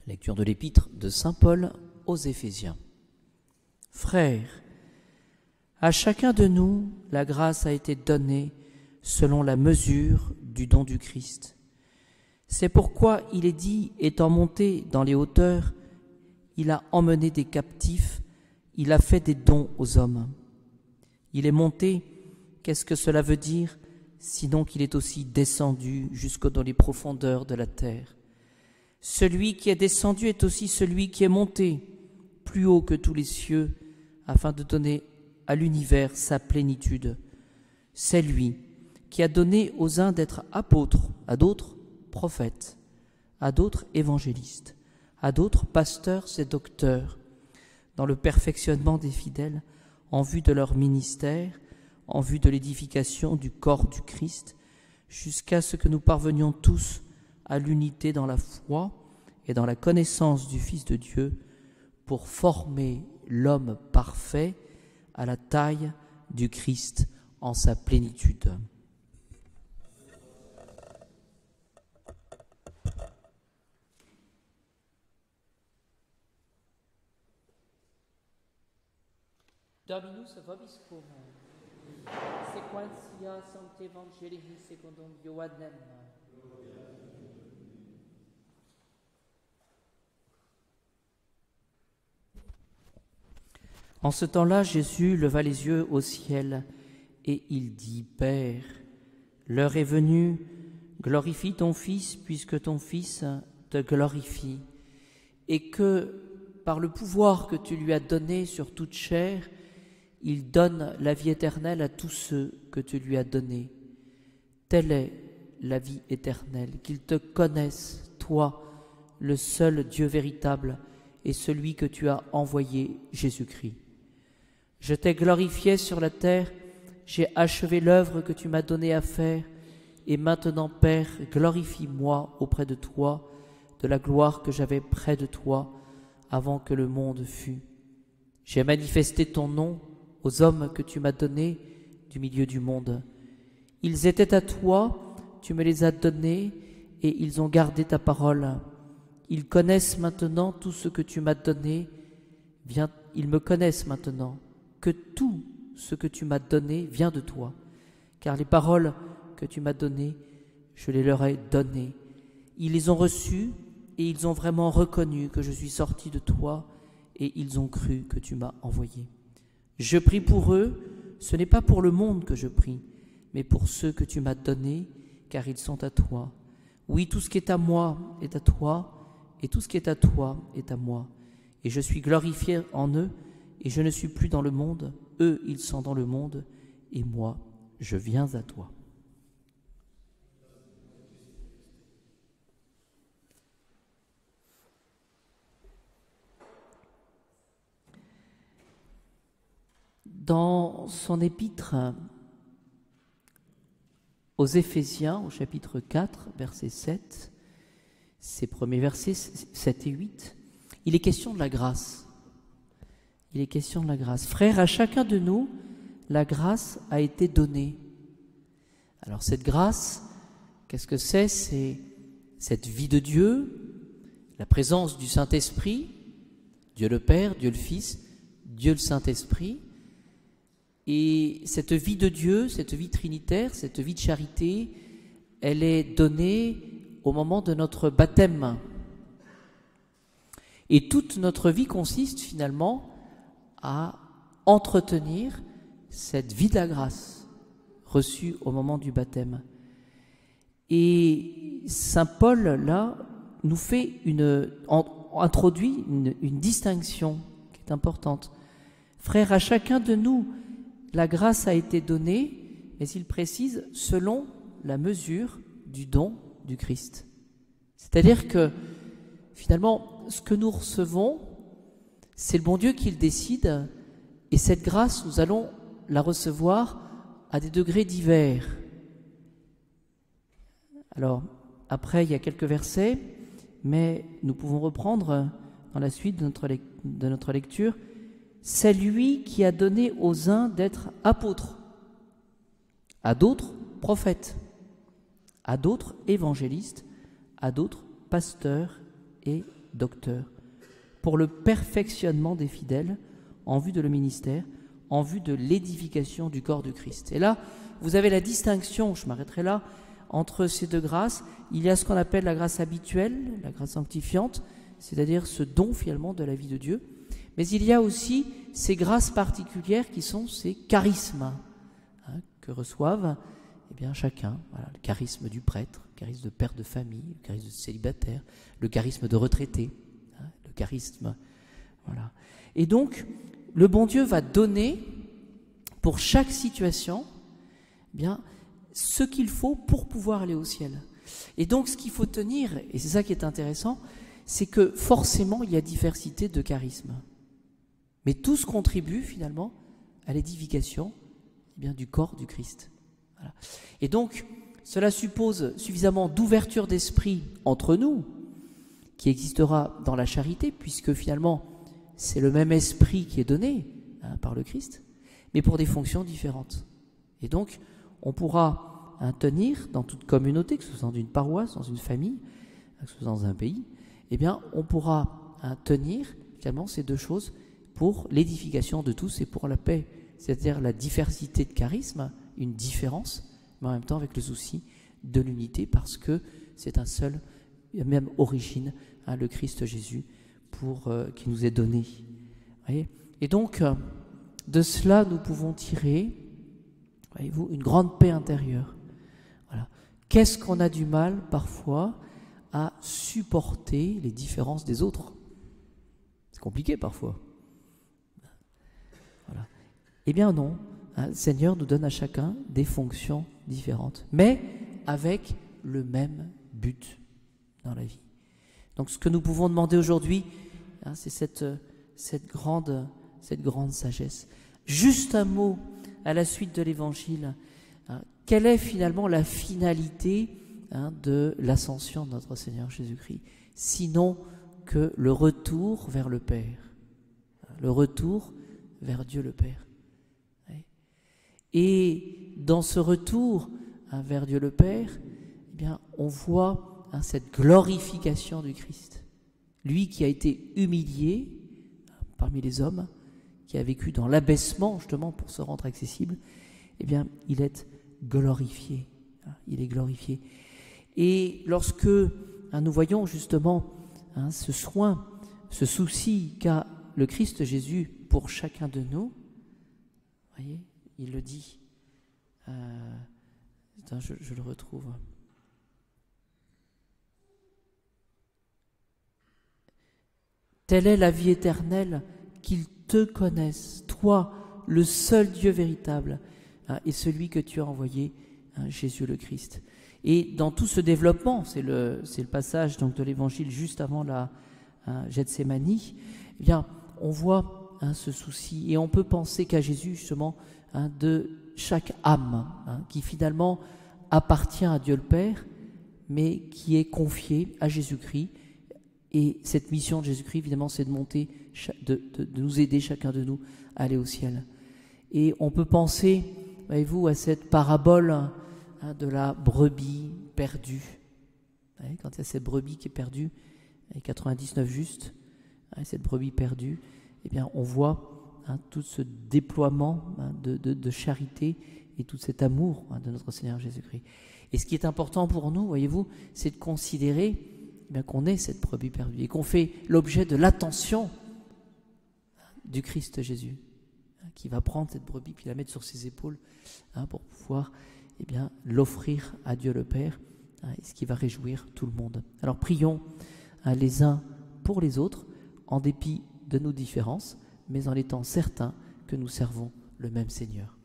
Lecture de l'épître de saint Paul aux Éphésiens. Frères, à chacun de nous, la grâce a été donnée selon la mesure du don du Christ. C'est pourquoi il est dit, étant monté dans les hauteurs, il a emmené des captifs, il a fait des dons aux hommes. Il est monté, qu'est-ce que cela veut dire, sinon qu'il est aussi descendu jusque dans les profondeurs de la terre. Celui qui est descendu est aussi celui qui est monté plus haut que tous les cieux, afin de donner à l'univers sa plénitude. C'est lui qui a donné aux uns d'être apôtres, à d'autres prophètes, à d'autres évangélistes, à d'autres pasteurs et docteurs, dans le perfectionnement des fidèles, en vue de leur ministère, en vue de l'édification du corps du Christ, jusqu'à ce que nous parvenions tous à l'unité dans la foi et dans la connaissance du Fils de Dieu, pour former l'homme parfait à la taille du Christ en sa plénitude. Dominus vobiscum, sequentia sancte Evangelii secundum Ioannem. En ce temps-là, Jésus leva les yeux au ciel et il dit, Père, l'heure est venue, glorifie ton Fils puisque ton Fils te glorifie, et que, par le pouvoir que tu lui as donné sur toute chair, il donne la vie éternelle à tous ceux que tu lui as donnés. Telle est la vie éternelle, qu'ils te connaissent, toi, le seul Dieu véritable, et celui que tu as envoyé, Jésus-Christ. Je t'ai glorifié sur la terre, j'ai achevé l'œuvre que tu m'as donnée à faire, et maintenant, Père, glorifie-moi auprès de toi, de la gloire que j'avais près de toi, avant que le monde fût. J'ai manifesté ton nom aux hommes que tu m'as donnés du milieu du monde. Ils étaient à toi, tu me les as donnés, et ils ont gardé ta parole. Ils connaissent maintenant tout ce que tu m'as donné. Ils me connaissent maintenant, que tout ce que tu m'as donné vient de toi. Car les paroles que tu m'as données, je les leur ai données. Ils les ont reçues et ils ont vraiment reconnu que je suis sorti de toi et ils ont cru que tu m'as envoyé. Je prie pour eux, ce n'est pas pour le monde que je prie, mais pour ceux que tu m'as donnés, car ils sont à toi. Oui, tout ce qui est à moi est à toi, et tout ce qui est à toi est à moi. Et je suis glorifié en eux, et je ne suis plus dans le monde, eux ils sont dans le monde, et moi je viens à toi. Dans son épître aux Éphésiens, au chapitre 4, verset 7, ces premiers versets 7 et 8, il est question de la grâce. Il est question de la grâce. Frères, à chacun de nous, la grâce a été donnée. Alors cette grâce, qu'est-ce que c'est? C'est cette vie de Dieu, la présence du Saint-Esprit, Dieu le Père, Dieu le Fils, Dieu le Saint-Esprit. Et cette vie de Dieu, cette vie trinitaire, cette vie de charité, elle est donnée au moment de notre baptême. Et toute notre vie consiste finalement à entretenir cette vie de la grâce reçue au moment du baptême. Et saint Paul, là, nous fait introduit une distinction qui est importante. Frères, à chacun de nous, la grâce a été donnée, mais il précise selon la mesure du don du Christ. C'est-à-dire que, finalement, ce que nous recevons, c'est le bon Dieu qui le décide, et cette grâce, nous allons la recevoir à des degrés divers. Alors, après, il y a quelques versets, mais nous pouvons reprendre dans la suite de notre lecture. C'est lui qui a donné aux uns d'être apôtres, à d'autres prophètes, à d'autres évangélistes, à d'autres pasteurs et docteur, pour le perfectionnement des fidèles, en vue de le ministère, en vue de l'édification du corps du Christ. Et là, vous avez la distinction, je m'arrêterai là, entre ces deux grâces. Il y a ce qu'on appelle la grâce habituelle, la grâce sanctifiante, c'est-à-dire ce don finalement de la vie de Dieu. Mais il y a aussi ces grâces particulières qui sont ces charismes que reçoivent chacun. Voilà, le charisme du prêtre, le charisme de père de famille, le charisme de célibataire, le charisme de retraité, le charisme. Voilà. Et donc, le bon Dieu va donner pour chaque situation ce qu'il faut pour pouvoir aller au ciel. Et donc, ce qu'il faut tenir, et c'est ça qui est intéressant, c'est que forcément, il y a diversité de charismes. Mais tous contribuent finalement à l'édification du corps du Christ. Voilà. Et donc, cela suppose suffisamment d'ouverture d'esprit entre nous, qui existera dans la charité, puisque finalement, c'est le même esprit qui est donné par le Christ, mais pour des fonctions différentes. Et donc, on pourra tenir dans toute communauté, que ce soit dans une paroisse, dans une famille, que ce soit dans un pays, on pourra tenir finalement ces deux choses pour l'édification de tous et pour la paix, c'est-à-dire la diversité de charismes, une différence, mais en même temps avec le souci de l'unité, parce que c'est un seul, même origine, le Christ Jésus, qui nous est donné. Voyez ? Et donc, de cela, nous pouvons tirer, voyez-vous, une grande paix intérieure. Voilà. Qu'est-ce qu'on a du mal, parfois, à supporter les différences des autres ? C'est compliqué, parfois. Voilà. Eh bien non, le Seigneur nous donne à chacun des fonctions différentes, mais avec le même but dans la vie. Donc ce que nous pouvons demander aujourd'hui, c'est cette grande sagesse. Juste un mot à la suite de l'Évangile. Quelle est finalement la finalité de l'ascension de notre Seigneur Jésus-Christ, sinon que le retour vers le Père, le retour vers Dieu le Père. Et dans ce retour vers Dieu le Père, on voit cette glorification du Christ. Lui qui a été humilié parmi les hommes, qui a vécu dans l'abaissement justement pour se rendre accessible, il est glorifié. Il est glorifié. Et lorsque nous voyons justement ce soin, ce souci qu'a le Christ Jésus pour chacun de nous, voyez, il le dit. Je le retrouve. Telle est la vie éternelle, qu'ils te connaissent, toi, le seul Dieu véritable, et celui que tu as envoyé, Jésus le Christ. Et dans tout ce développement, c'est le passage donc de l'Évangile juste avant la Gethsémani, on voit ce souci, et on peut penser qu'à Jésus justement de chaque âme qui finalement appartient à Dieu le Père, mais qui est confiée à Jésus-Christ. Et cette mission de Jésus-Christ, évidemment, c'est de nous aider, chacun de nous, à aller au ciel. Et on peut penser, voyez-vous, à cette parabole de la brebis perdue. Quand il y a cette brebis qui est perdue, et 99 justes, cette brebis perdue, on voit tout ce déploiement de charité et tout cet amour de notre Seigneur Jésus-Christ. Et ce qui est important pour nous, voyez-vous, c'est de considérer qu'on est cette brebis perdue et qu'on fait l'objet de l'attention du Christ Jésus, qui va prendre cette brebis puis la mettre sur ses épaules pour pouvoir l'offrir à Dieu le Père, et ce qui va réjouir tout le monde. Alors prions les uns pour les autres, en dépit de nos différences, mais en étant certains que nous servons le même Seigneur.